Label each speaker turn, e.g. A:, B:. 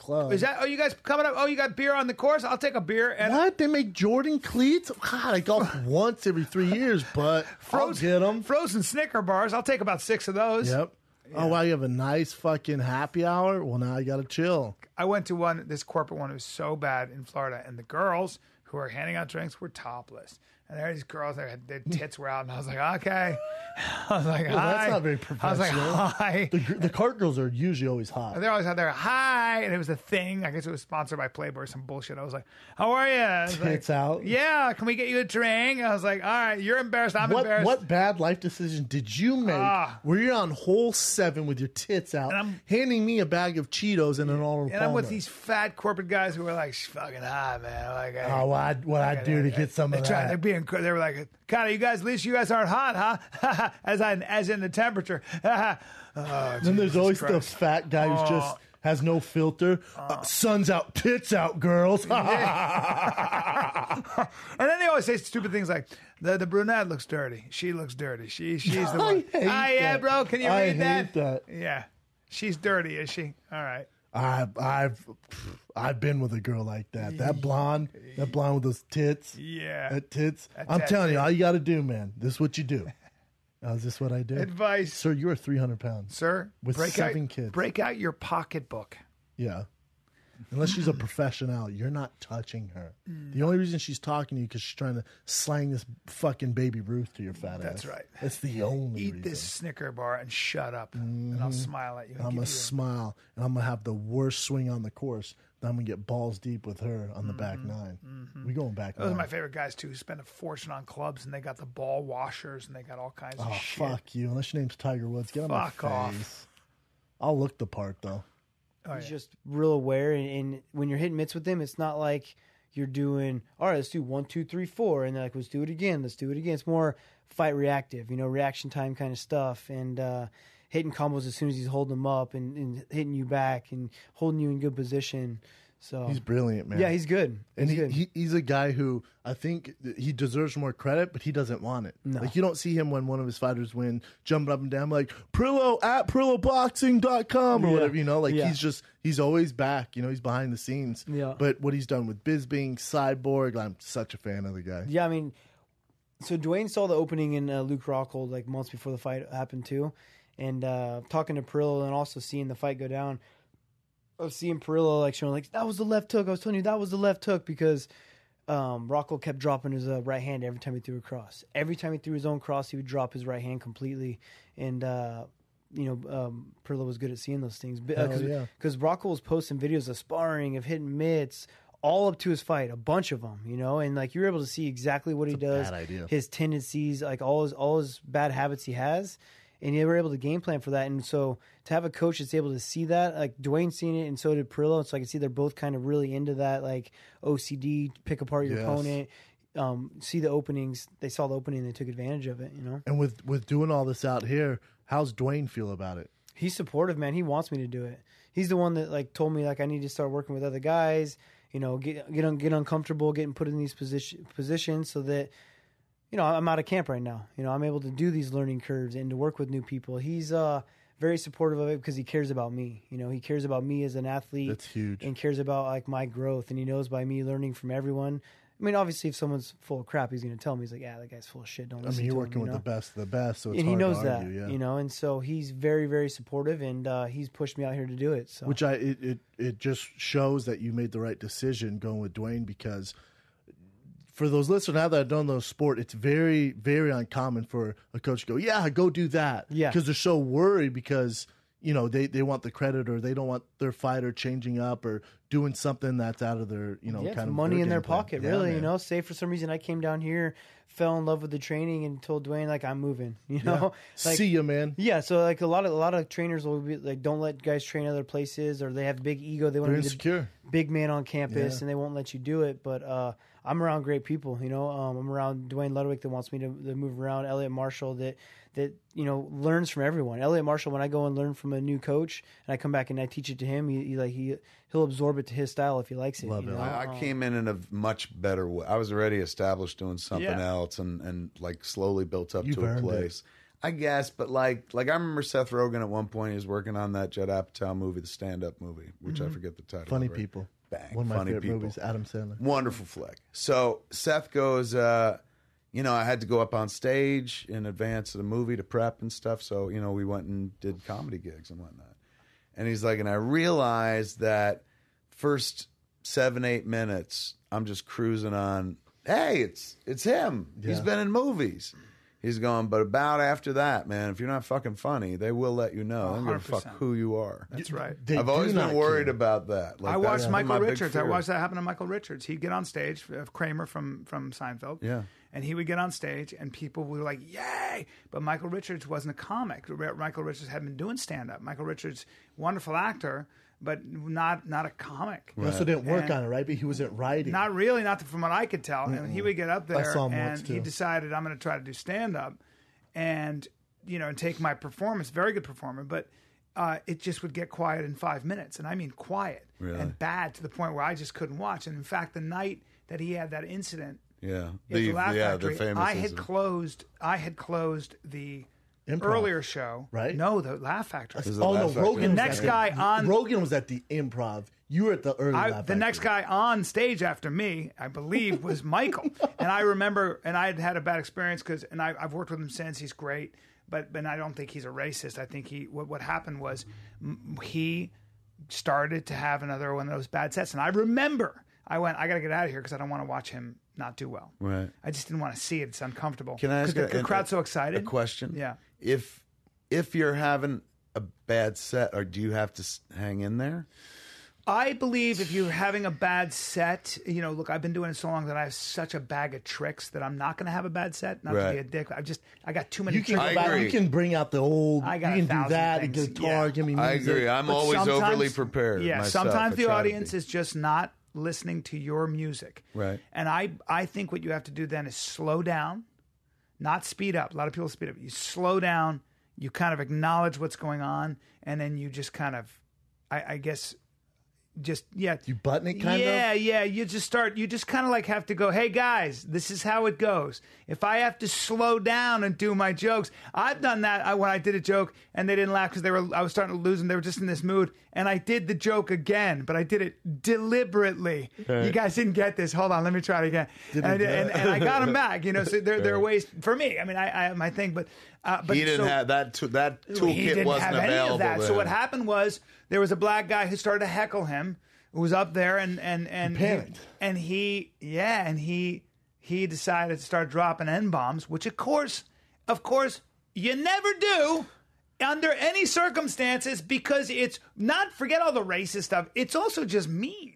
A: club.
B: Is that? Oh, you guys coming up? Oh, you got beer on the course? I'll take a beer. And
A: What? They make Jordan cleats? God, I golf once every 3 years, but I'll get them.
B: Frozen Snicker bars. I'll take about 6 of those.
A: Yep. Yeah. Oh, wow, you have a nice fucking happy hour? Well, now you got to chill.
B: I went to this corporate one. It was so bad in Florida, and the girls who were handing out drinks were topless. And there were these girls, their tits were out, and I was like, okay. I was like,
A: well,
B: hi.
A: That's not very professional.
B: I was like, hi.
A: The cart girls are usually always hot.
B: And they're always out there, hi. And it was a thing. I guess it was sponsored by Playboy or some bullshit. I was like, how are you?
A: Tits out?
B: Yeah, can we get you a drink? I was like, all right, you're embarrassed. I'm embarrassed.
A: What bad life decision did you make where you're on hole 7 with your tits out, handing me a bag of Cheetos and an Arnold Palmer?
B: And I'm with these fat corporate guys who were like, fucking hot, man. Like,
A: what I'd do to get some of that.
B: They were like, God, at least you guys aren't hot, huh? as in the temperature.
A: Then there's always the fat guy who's just has no filter. Sun's out, tits out, girls.
B: And then they always say stupid things like, the brunette looks dirty. She looks dirty. She's the one. Yeah, bro, can you read that?
A: I hate that.
B: Yeah. She's dirty, is she? All right.
A: I've been with a girl like that. That blonde with those tits.
B: Yeah.
A: That tits. I'm telling you, all you got to do, man. This is what you do. Is this what I do?
B: Advice.
A: Sir, you are 300 pounds.
B: Sir,
A: with 7 kids.
B: Break out your pocketbook.
A: Yeah. Unless she's a professional, you're not touching her. The only reason she's talking to you because she's trying to slang this fucking Baby Ruth to your fat ass.
B: That's right.
A: That's the only reason.
B: Eat this Snicker bar and shut up, and I'll smile at you.
A: I'm going to smile, and I'm going to have the worst swing on the course. Then I'm going to get balls deep with her on the back 9. We going back 9.
B: Those are my favorite guys, too, who spend a fortune on clubs, and they got the ball washers, and they got all kinds of shit.
A: Oh, fuck you. Unless your name's Tiger Woods. Get on my face. Off. I'll look the part, though.
C: He's just real aware, and when you're hitting mitts with him, it's not like you're doing, all right, let's do 1, 2, 3, 4, and they're like, let's do it again. It's more fight reactive, reaction time kind of stuff, and hitting combos as soon as he's holding them up and hitting you back and holding you in good position. So
A: he's brilliant, man.
C: Yeah, he's good.
A: He's a guy who I think he deserves more credit, but he doesn't want it. No. Like, you don't see him when one of his fighters win, jumping up and down like Prillo at PrilloBoxing.com or whatever, he's always back, he's behind the scenes.
C: Yeah.
A: But what he's done with Bisping, Cyborg, I'm such a fan of the guy.
C: Yeah, so Dwayne saw the opening in Luke Rockhold like months before the fight happened too. And talking to Perillo and also seeing the fight go down, I was seeing Perillo like showing like, that was the left hook. I was telling you that was the left hook because Rocco kept dropping his right hand every time he threw a cross. Every time he threw his own cross, he would drop his right hand completely. And, Perillo was good at seeing those things. Because Rocco was posting videos of sparring, of hitting mitts, all up to his fight, a bunch of them, and like you're able to see exactly what he does,
A: bad idea.
C: His tendencies, like all his bad habits he has. And they were able to game plan for that. And so to have a coach that's able to see that, like Dwayne's seen it and so did Perillo. So I can see they're both kind of really into that, like OCD, pick apart your opponent, see the openings. They saw the opening and they took advantage of it,
A: And with doing all this out here, how's Dwayne feel about it?
C: He's supportive, man. He wants me to do it. He's the one that like told me like I need to start working with other guys, get uncomfortable, getting put in these positions so that I'm out of camp right now. I'm able to do these learning curves and to work with new people. He's very supportive of it because he cares about me. He cares about me as an athlete.
A: That's huge.
C: And cares about like my growth. And he knows by me learning from everyone. Obviously, if someone's full of crap, he's going to tell me. He's like, yeah, that guy's full of shit. Don't listen to him.
A: You're working with the best of the best, so it's
C: and
A: hard
C: he knows
A: to argue,
C: that,
A: yeah.
C: And so he's very, very supportive, and he's pushed me out here to do it. So,
A: it just shows that you made the right decision going with Dwayne because for those listeners now that don't know sport, it's very, very uncommon for a coach to go, yeah, go do that.
C: Yeah.
A: Because they're so worried because, they want the credit or they don't want their fighter changing up or doing something that's out of their, kind of
C: money in their pocket, really,
A: man.
C: Say for some reason I came down here, fell in love with the training and told Dwayne, like, I'm moving, Like,
A: see you, man.
C: Yeah, so like a lot of trainers will be like, don't let guys train other places or they have big ego. They want to be
A: insecure.
C: The big man on campus and they won't let you do it. But I'm around great people, I'm around Dwayne Ludwig that wants me to move around, Elliot Marshall that learns from everyone. Elliot Marshall, when I go and learn from a new coach and I come back and I teach it to him, he'll absorb it to his style if he likes it.
A: Love it.
D: I came in a much better way. I was already established doing something else and like slowly built up to a place. I guess, but like I remember Seth Rogen at one point. He was working on that Judd Apatow movie, the stand-up movie, which I forget the title.
A: Funny
D: of, right?
A: People.
D: Bang.
A: One of my
D: Funny
A: favorite
D: People.
A: movies, Adam Sandler.
D: Wonderful flick. So Seth goes, I had to go up on stage in advance of the movie to prep and stuff. So, we went and did comedy gigs and whatnot. And he's like, and I realized that first 7-8 minutes, I'm just cruising on, hey, it's him. Yeah. He's been in movies. He's going, but about after that, man, if you're not fucking funny, they will let you know. They don't give a fuck who you are.
B: That's right.
D: I've always been worried about that.
B: Like, I watched Michael Richards. I watched that happen to Michael Richards. He'd get on stage, Kramer from Seinfeld.
D: Yeah.
B: And he would get on stage, and people were like, yay! But Michael Richards wasn't a comic. Michael Richards had been doing stand-up. Michael Richards, wonderful actor, but not a comic.
A: He also didn't work on it, right? But he wasn't writing.
B: Not really, from what I could tell. And he would get up there, and
A: he
B: decided, I'm going to try to do stand-up and, and take my performance, very good performer, but it just would get quiet in 5 minutes. And I mean quiet and bad to the point where I just couldn't watch. And in fact, the night that he had that incident, the Laugh Factory,
D: the famous
B: I had closed the earlier show.
A: Right?
B: No, the Laugh Factory.
A: Rogan.
B: The next guy on
A: Rogan was at the Improv. You were at the early Laugh Factory.
B: The next guy on stage after me, I believe, was Michael. And I remember, and I had a bad experience and I've worked with him since. He's great, but I don't think he's a racist. I think what happened was he started to have another one of those bad sets. And I remember I went, I got to get out of here because I don't want to watch him not do well.
D: Right.
B: I just didn't want to see it. It's uncomfortable.
D: Can I ask
B: the crowd's so excited?
D: A question?
B: Yeah.
D: If you're having a bad set, or do you have to hang in there?
B: I believe if you're having a bad set, look, I've been doing it so long that I have such a bag of tricks that I'm not going to have a bad set. Not to be a dick. I got too many tricks.
A: You can bring out the old. You can do that. A guitar. Give me music.
D: I agree. I'm always overly prepared.
B: Yeah.
D: Myself.
B: Sometimes the audience is just not listening to your music.
D: Right.
B: And I think what you have to do then is slow down, not speed up. A lot of people speed up. You slow down. You kind of acknowledge what's going on, and then you just kind of, I guess.
A: You button it kind of?
B: Yeah. You just kind of like have to go, hey guys, this is how it goes. If I have to slow down and do my jokes, I've done that when I did a joke and they didn't laugh because I was starting to lose them. They were just in this mood. And I did the joke again, but I did it deliberately. Right. You guys didn't get this. Hold on, let me try it again. And I got them back. So there are ways for me. I mean, I have my thing, but
D: he didn't have that toolkit wasn't available.
B: That. So what happened was there was a black guy who started to heckle him, who was up there, and
A: he panicked.
B: He decided to start dropping N-bombs, which of course you never do under any circumstances, because it's not, forget all the racist stuff, it's also just mean.